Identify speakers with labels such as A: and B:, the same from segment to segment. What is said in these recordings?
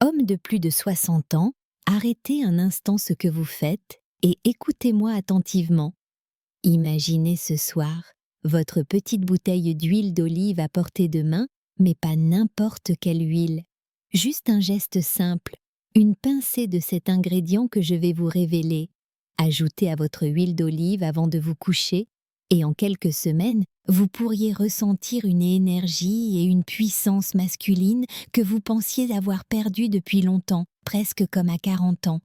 A: Homme de plus de 60 ans, arrêtez un instant ce que vous faites et écoutez-moi attentivement. Imaginez ce soir votre petite bouteille d'huile d'olive à portée de main, mais pas n'importe quelle huile. Juste un geste simple, une pincée de cet ingrédient que je vais vous révéler. Ajoutez à votre huile d'olive avant de vous coucher et en quelques semaines, vous pourriez ressentir une énergie et une puissance masculine que vous pensiez avoir perdues depuis longtemps, presque comme à 40 ans.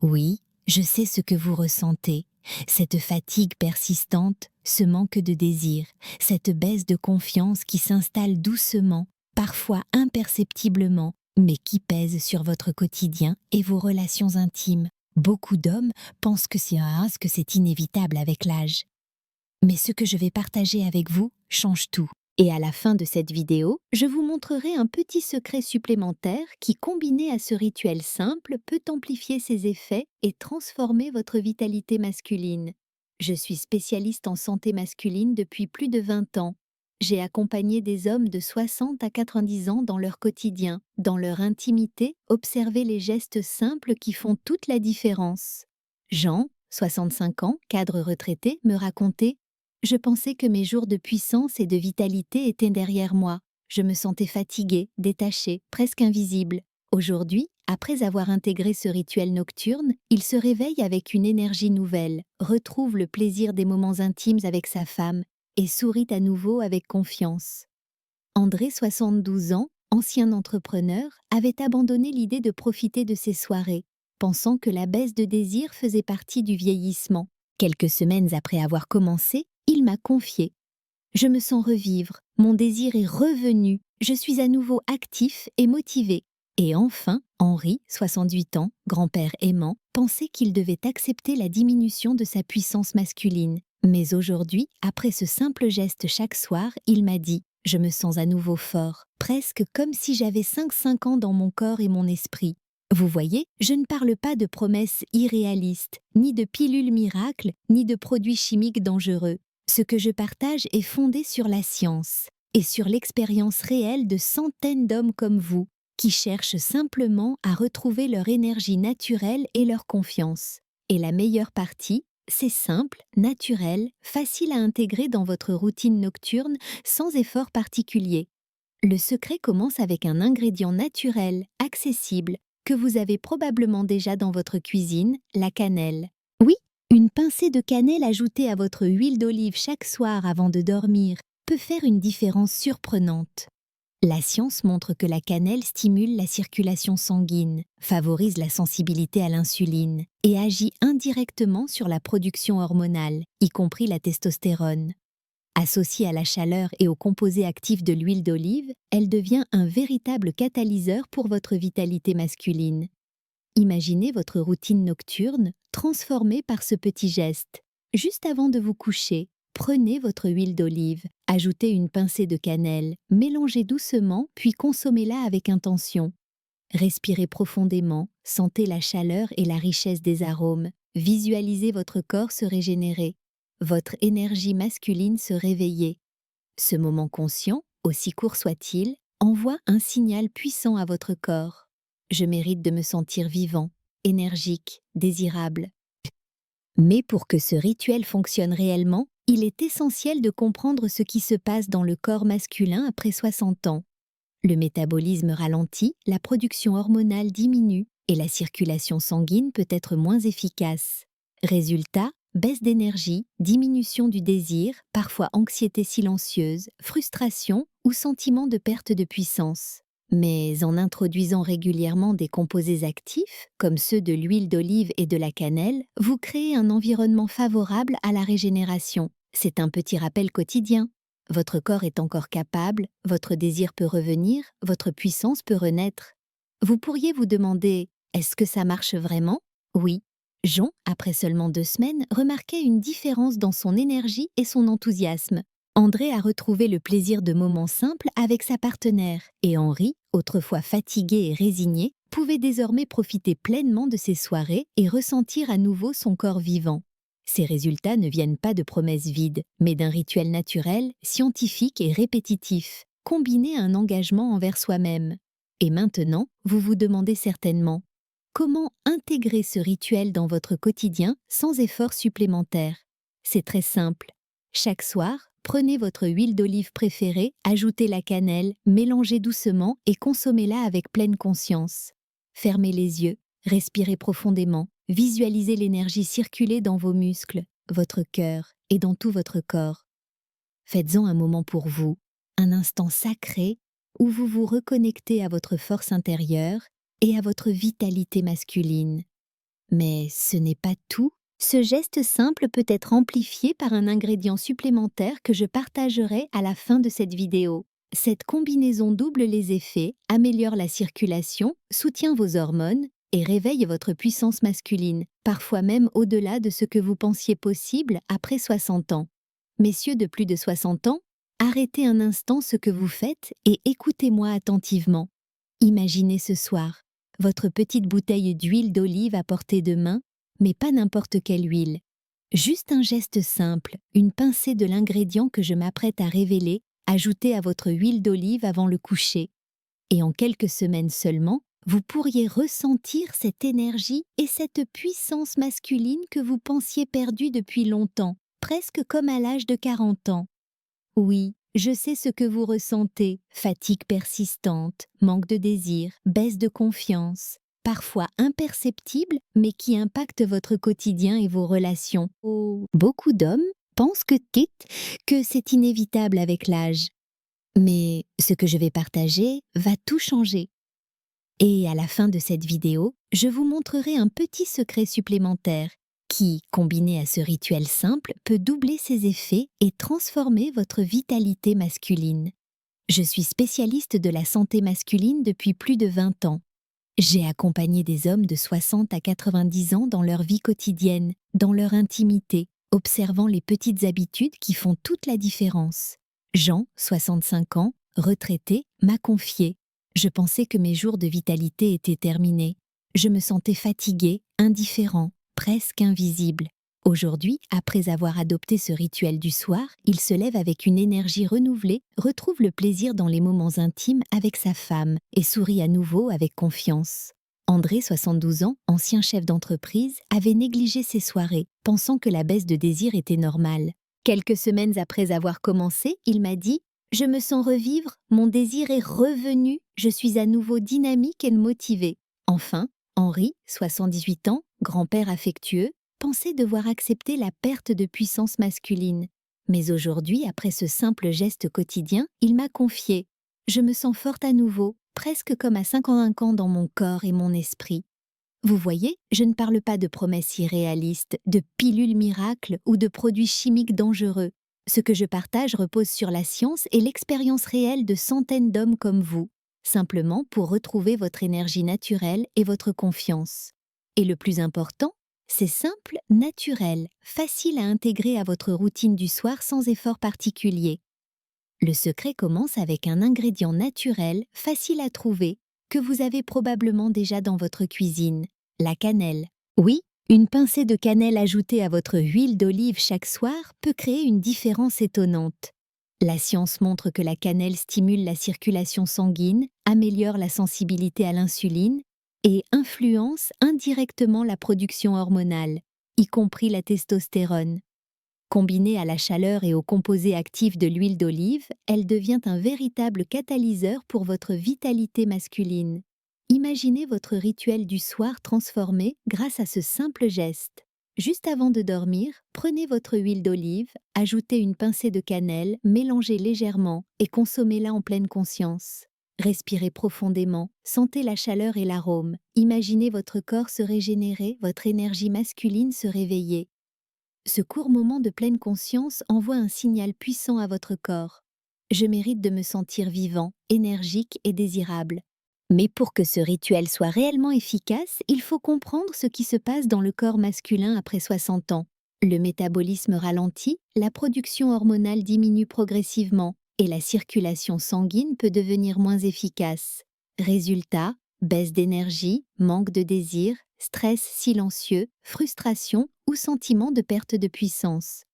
A: Oui, je sais ce que vous ressentez. Cette fatigue persistante, ce manque de désir, cette baisse de confiance qui s'installe doucement, parfois imperceptiblement, mais qui pèse sur votre quotidien et vos relations intimes. Beaucoup d'hommes pensent que c'est inévitable avec l'âge. Mais ce que je vais partager avec vous change tout. Et à la fin de cette vidéo, je vous montrerai un petit secret supplémentaire qui, combiné à ce rituel simple, peut amplifier ses effets et transformer votre vitalité masculine. Je suis spécialiste en santé masculine depuis plus de 20 ans. J'ai accompagné des hommes de 60 à 90 ans dans leur quotidien, dans leur intimité, observé les gestes simples qui font toute la différence. Jean, 65 ans, cadre retraité, me racontait: je pensais que mes jours de puissance et de vitalité étaient derrière moi. Je me sentais fatiguée, détachée, presque invisible. Aujourd'hui, après avoir intégré ce rituel nocturne, il se réveille avec une énergie nouvelle, retrouve le plaisir des moments intimes avec sa femme et sourit à nouveau avec confiance. André, 72 ans, ancien entrepreneur, avait abandonné l'idée de profiter de ses soirées, pensant que la baisse de désir faisait partie du vieillissement. Quelques semaines après avoir commencé, il m'a confié: je me sens revivre, mon désir est revenu, je suis à nouveau actif et motivé. Et enfin, Henri, 68 ans, grand-père aimant, pensait qu'il devait accepter la diminution de sa puissance masculine. Mais aujourd'hui, après ce simple geste chaque soir, il m'a dit: je me sens à nouveau fort, presque comme si j'avais 5 ans dans mon corps et mon esprit. Vous voyez, je ne parle pas de promesses irréalistes, ni de pilules miracles, ni de produits chimiques dangereux. Ce que je partage est fondé sur la science et sur l'expérience réelle de centaines d'hommes comme vous, qui cherchent simplement à retrouver leur énergie naturelle et leur confiance. Et la meilleure partie, c'est simple, naturel, facile à intégrer dans votre routine nocturne sans effort particulier. Le secret commence avec un ingrédient naturel, accessible, que vous avez probablement déjà dans votre cuisine, la cannelle. Oui, une pincée de cannelle ajoutée à votre huile d'olive chaque soir avant de dormir peut faire une différence surprenante. La science montre que la cannelle stimule la circulation sanguine, favorise la sensibilité à l'insuline et agit indirectement sur la production hormonale, y compris la testostérone. Associée à la chaleur et aux composés actifs de l'huile d'olive, elle devient un véritable catalyseur pour votre vitalité masculine. Imaginez votre routine nocturne transformée par ce petit geste. Juste avant de vous coucher, prenez votre huile d'olive, ajoutez une pincée de cannelle, mélangez doucement puis consommez-la avec intention. Respirez profondément, sentez la chaleur et la richesse des arômes, visualisez votre corps se régénérer, votre énergie masculine se réveiller. Ce moment conscient, aussi court soit-il, envoie un signal puissant à votre corps. Je mérite de me sentir vivant, énergique, désirable. Mais pour que ce rituel fonctionne réellement, il est essentiel de comprendre ce qui se passe dans le corps masculin après 60 ans. Le métabolisme ralentit, la production hormonale diminue et la circulation sanguine peut être moins efficace. Résultat, baisse d'énergie, diminution du désir, parfois anxiété silencieuse, frustration ou sentiment de perte de puissance. Mais en introduisant régulièrement des composés actifs, comme ceux de l'huile d'olive et de la cannelle, vous créez un environnement favorable à la régénération. C'est un petit rappel quotidien. Votre corps est encore capable, votre désir peut revenir, votre puissance peut renaître. Vous pourriez vous demander: est-ce que ça marche vraiment? Oui. Jean, après seulement 2 semaines, remarquait une différence dans son énergie et son enthousiasme. André a retrouvé le plaisir de moments simples avec sa partenaire, et Henri, autrefois fatigué et résigné, pouvait désormais profiter pleinement de ses soirées et ressentir à nouveau son corps vivant. Ces résultats ne viennent pas de promesses vides, mais d'un rituel naturel, scientifique et répétitif, combiné à un engagement envers soi-même. Et maintenant, vous vous demandez certainement comment intégrer ce rituel dans votre quotidien sans effort supplémentaire. C'est très simple. Chaque soir, prenez votre huile d'olive préférée, ajoutez la cannelle, mélangez doucement et consommez-la avec pleine conscience. Fermez les yeux, respirez profondément, visualisez l'énergie circuler dans vos muscles, votre cœur et dans tout votre corps. Faites-en un moment pour vous, un instant sacré où vous vous reconnectez à votre force intérieure et à votre vitalité masculine. Mais ce n'est pas tout. Ce geste simple peut être amplifié par un ingrédient supplémentaire que je partagerai à la fin de cette vidéo. Cette combinaison double les effets, améliore la circulation, soutient vos hormones et réveille votre puissance masculine, parfois même au-delà de ce que vous pensiez possible après 60 ans. Messieurs de plus de 60 ans, arrêtez un instant ce que vous faites et écoutez-moi attentivement. Imaginez ce soir votre petite bouteille d'huile d'olive à portée de main, mais pas n'importe quelle huile. Juste un geste simple, une pincée de l'ingrédient que je m'apprête à révéler, ajoutée à votre huile d'olive avant le coucher. Et en quelques semaines seulement, vous pourriez ressentir cette énergie et cette puissance masculine que vous pensiez perdue depuis longtemps, presque comme à l'âge de 40 ans. Oui, je sais ce que vous ressentez, fatigue persistante, manque de désir, baisse de confiance, parfois imperceptible, mais qui impacte votre quotidien et vos relations. Oh. Beaucoup d'hommes pensent que c'est inévitable avec l'âge. Mais ce que je vais partager va tout changer. Et à la fin de cette vidéo, je vous montrerai un petit secret supplémentaire qui, combiné à ce rituel simple, peut doubler ses effets et transformer votre vitalité masculine. Je suis spécialiste de la santé masculine depuis plus de 20 ans. J'ai accompagné des hommes de 60 à 90 ans dans leur vie quotidienne, dans leur intimité, observant les petites habitudes qui font toute la différence. Jean, 65 ans, retraité, m'a confié. Je pensais que mes jours de vitalité étaient terminés. Je me sentais fatigué, indifférent, presque invisible. Aujourd'hui, après avoir adopté ce rituel du soir, il se lève avec une énergie renouvelée, retrouve le plaisir dans les moments intimes avec sa femme et sourit à nouveau avec confiance. André, 72 ans, ancien chef d'entreprise, avait négligé ses soirées, pensant que la baisse de désir était normale. Quelques semaines après avoir commencé, il m'a dit « Je me sens revivre, mon désir est revenu, je suis à nouveau dynamique et motivé. » Enfin, Henri, 78 ans, grand-père affectueux, pensait devoir accepter la perte de puissance masculine. Mais aujourd'hui, après ce simple geste quotidien, il m'a confié « Je me sens forte à nouveau, presque comme à 55 ans dans mon corps et mon esprit. » Vous voyez, je ne parle pas de promesses irréalistes, de pilules miracles ou de produits chimiques dangereux. Ce que je partage repose sur la science et l'expérience réelle de centaines d'hommes comme vous, simplement pour retrouver votre énergie naturelle et votre confiance. Et le plus important, c'est simple, naturel, facile à intégrer à votre routine du soir sans effort particulier. Le secret commence avec un ingrédient naturel, facile à trouver, que vous avez probablement déjà dans votre cuisine, la cannelle. Oui, une pincée de cannelle ajoutée à votre huile d'olive chaque soir peut créer une différence étonnante. La science montre que la cannelle stimule la circulation sanguine, améliore la sensibilité à l'insuline et influence indirectement la production hormonale, y compris la testostérone. Combinée à la chaleur et aux composés actifs de l'huile d'olive, elle devient un véritable catalyseur pour votre vitalité masculine. Imaginez votre rituel du soir transformé grâce à ce simple geste. Juste avant de dormir, prenez votre huile d'olive, ajoutez une pincée de cannelle, mélangez légèrement et consommez-la en pleine conscience. Respirez profondément, sentez la chaleur et l'arôme, imaginez votre corps se régénérer, votre énergie masculine se réveiller. Ce court moment de pleine conscience envoie un signal puissant à votre corps. Je mérite de me sentir vivant, énergique et désirable. Mais pour que ce rituel soit réellement efficace, il faut comprendre ce qui se passe dans le corps masculin après 60 ans. Le métabolisme ralentit, la production hormonale diminue progressivement et la circulation sanguine peut devenir moins efficace. Résultat, baisse d'énergie, manque de désir, stress silencieux, frustration ou sentiment de perte de puissance.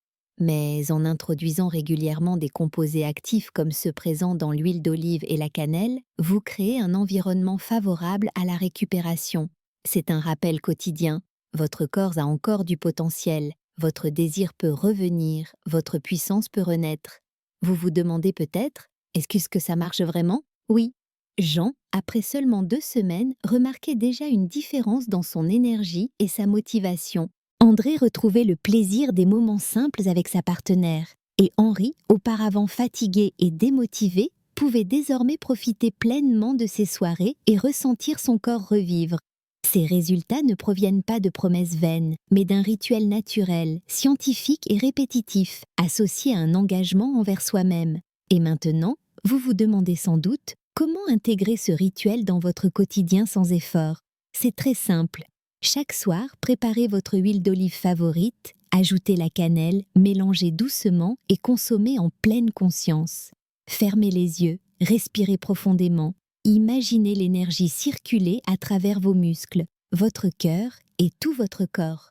A: Mais en introduisant régulièrement des composés actifs comme ceux présents dans l'huile d'olive et la cannelle, vous créez un environnement favorable à la récupération. C'est un rappel quotidien. Votre corps a encore du potentiel. Votre désir peut revenir, votre puissance peut renaître. Vous vous demandez peut-être, est-ce que ça marche vraiment? Oui. Jean, après seulement 2 semaines, remarquait déjà une différence dans son énergie et sa motivation. André retrouvait le plaisir des moments simples avec sa partenaire. Et Henri, auparavant fatigué et démotivé, pouvait désormais profiter pleinement de ses soirées et ressentir son corps revivre. Ces résultats ne proviennent pas de promesses vaines, mais d'un rituel naturel, scientifique et répétitif, associé à un engagement envers soi-même. Et maintenant, vous vous demandez sans doute comment intégrer ce rituel dans votre quotidien sans effort. C'est très simple. Chaque soir, préparez votre huile d'olive favorite, ajoutez la cannelle, mélangez doucement et consommez en pleine conscience. Fermez les yeux, respirez profondément. Imaginez l'énergie circuler à travers vos muscles, votre cœur et tout votre corps.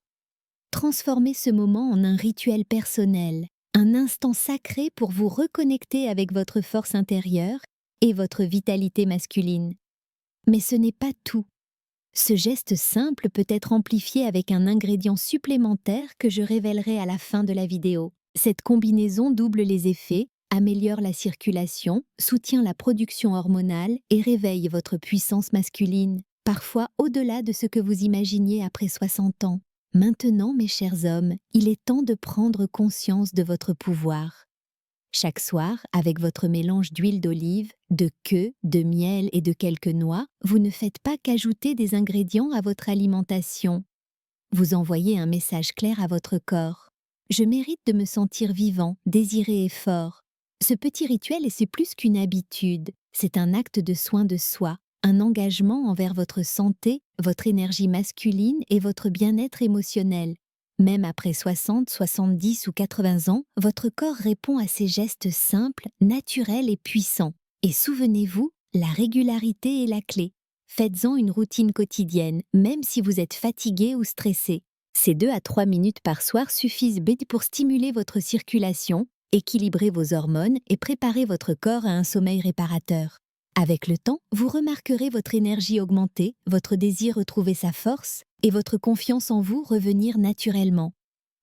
A: Transformez ce moment en un rituel personnel, un instant sacré pour vous reconnecter avec votre force intérieure et votre vitalité masculine. Mais ce n'est pas tout. Ce geste simple peut être amplifié avec un ingrédient supplémentaire que je révélerai à la fin de la vidéo. Cette combinaison double les effets, améliore la circulation, soutient la production hormonale et réveille votre puissance masculine, parfois au-delà de ce que vous imaginiez après 60 ans. Maintenant, mes chers hommes, il est temps de prendre conscience de votre pouvoir. Chaque soir, avec votre mélange d'huile d'olive, de queue, de miel et de quelques noix, vous ne faites pas qu'ajouter des ingrédients à votre alimentation. Vous envoyez un message clair à votre corps. Je mérite de me sentir vivant, désiré et fort. Ce petit rituel, c'est plus qu'une habitude, c'est un acte de soin de soi, un engagement envers votre santé, votre énergie masculine et votre bien-être émotionnel. Même après 60, 70 ou 80 ans, votre corps répond à ces gestes simples, naturels et puissants. Et souvenez-vous, la régularité est la clé. Faites-en une routine quotidienne, même si vous êtes fatigué ou stressé. Ces 2 à 3 minutes par soir suffisent pour stimuler votre circulation, équilibrer vos hormones et préparer votre corps à un sommeil réparateur. Avec le temps, vous remarquerez votre énergie augmenter, votre désir retrouver sa force et votre confiance en vous revenir naturellement.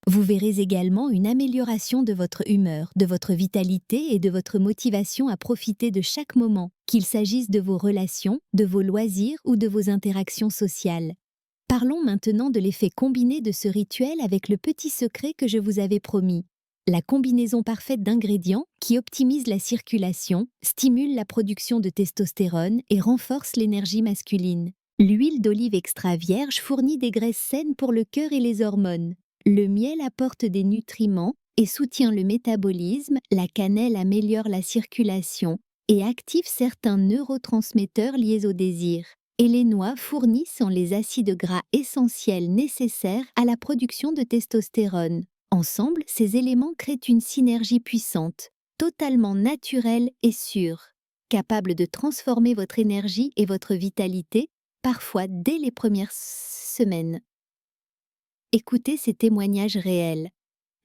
A: Vous verrez également une amélioration de votre humeur, de votre vitalité et de votre motivation à profiter de chaque moment, qu'il s'agisse de vos relations, de vos loisirs ou de vos interactions sociales. Parlons maintenant de l'effet combiné de ce rituel avec le petit secret que je vous avais promis. La combinaison parfaite d'ingrédients qui optimise la circulation, stimule la production de testostérone et renforce l'énergie masculine. L'huile d'olive extra vierge fournit des graisses saines pour le cœur et les hormones. Le miel apporte des nutriments et soutient le métabolisme, la cannelle améliore la circulation et active certains neurotransmetteurs liés au désir. Et les noix fournissent les acides gras essentiels nécessaires à la production de testostérone. Ensemble, ces éléments créent une synergie puissante, totalement naturelle et sûre, capable de transformer votre énergie et votre vitalité, parfois dès les premières semaines. Écoutez ces témoignages réels.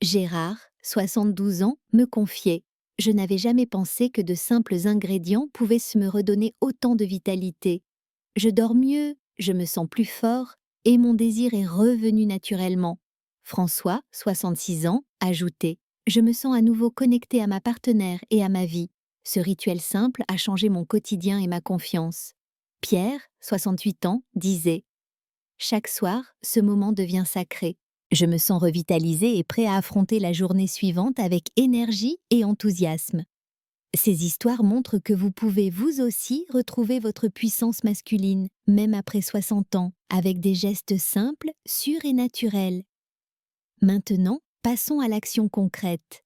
A: Gérard, 72 ans, me confiait: « Je n'avais jamais pensé que de simples ingrédients pouvaient me redonner autant de vitalité. Je dors mieux, je me sens plus fort et mon désir est revenu naturellement. » François, 66 ans, ajoutait: « Je me sens à nouveau connecté à ma partenaire et à ma vie. Ce rituel simple a changé mon quotidien et ma confiance. » Pierre, 68 ans, disait: « Chaque soir, ce moment devient sacré. Je me sens revitalisé et prêt à affronter la journée suivante avec énergie et enthousiasme. » Ces histoires montrent que vous pouvez vous aussi retrouver votre puissance masculine, même après 60 ans, avec des gestes simples, sûrs et naturels. Maintenant, passons à l'action concrète.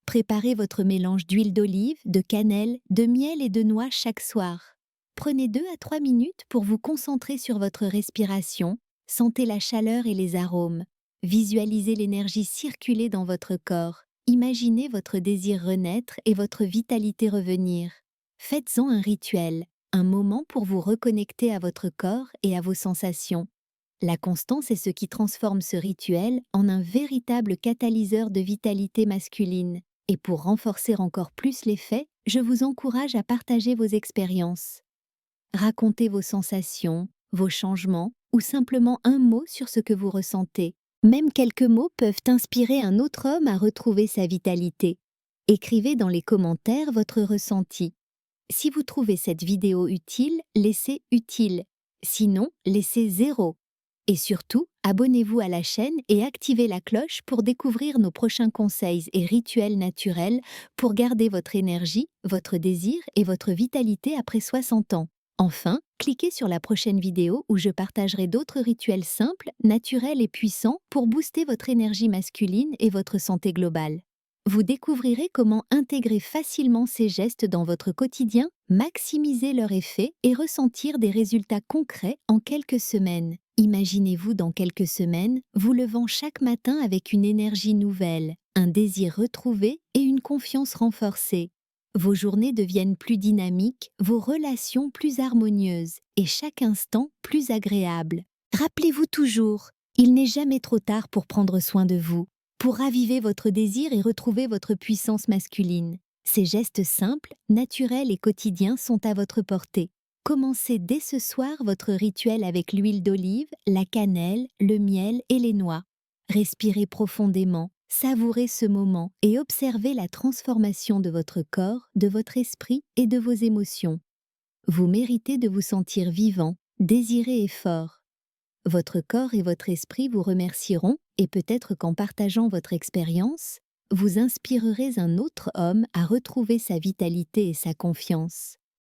A: Préparez votre mélange d'huile d'olive, de cannelle, de miel et de noix chaque soir. Prenez 2 à 3 minutes pour vous concentrer sur votre respiration, sentez la chaleur et les arômes, visualisez l'énergie circuler dans votre corps, imaginez votre désir renaître et votre vitalité revenir. Faites-en un rituel, un moment pour vous reconnecter à votre corps et à vos sensations. La constance est ce qui transforme ce rituel en un véritable catalyseur de vitalité masculine. Et pour renforcer encore plus l'effet, je vous encourage à partager vos expériences. Racontez vos sensations, vos changements ou simplement un mot sur ce que vous ressentez. Même quelques mots peuvent inspirer un autre homme à retrouver sa vitalité. Écrivez dans les commentaires votre ressenti. Si vous trouvez cette vidéo utile, laissez utile. Sinon, laissez 0. Et surtout, abonnez-vous à la chaîne et activez la cloche pour découvrir nos prochains conseils et rituels naturels pour garder votre énergie, votre désir et votre vitalité après 60 ans. Enfin, cliquez sur la prochaine vidéo où je partagerai d'autres rituels simples, naturels et puissants pour booster votre énergie masculine et votre santé globale. Vous découvrirez comment intégrer facilement ces gestes dans votre quotidien, maximiser leur effet et ressentir des résultats concrets en quelques semaines. Imaginez-vous dans quelques semaines, vous levant chaque matin avec une énergie nouvelle, un désir retrouvé et une confiance renforcée. Vos journées deviennent plus dynamiques, vos relations plus harmonieuses et chaque instant plus agréable. Rappelez-vous toujours, il n'est jamais trop tard pour prendre soin de vous, pour raviver votre désir et retrouver votre puissance masculine. Ces gestes simples, naturels et quotidiens sont à votre portée. Commencez dès ce soir votre rituel avec l'huile d'olive, la cannelle, le miel et les noix. Respirez profondément, savourez ce moment et observez la transformation de votre corps, de votre esprit et de vos émotions. Vous méritez de vous sentir vivant, désiré et fort. Votre corps et votre esprit vous remercieront et peut-être qu'en partageant votre expérience, vous inspirerez un autre homme à retrouver sa vitalité et sa confiance.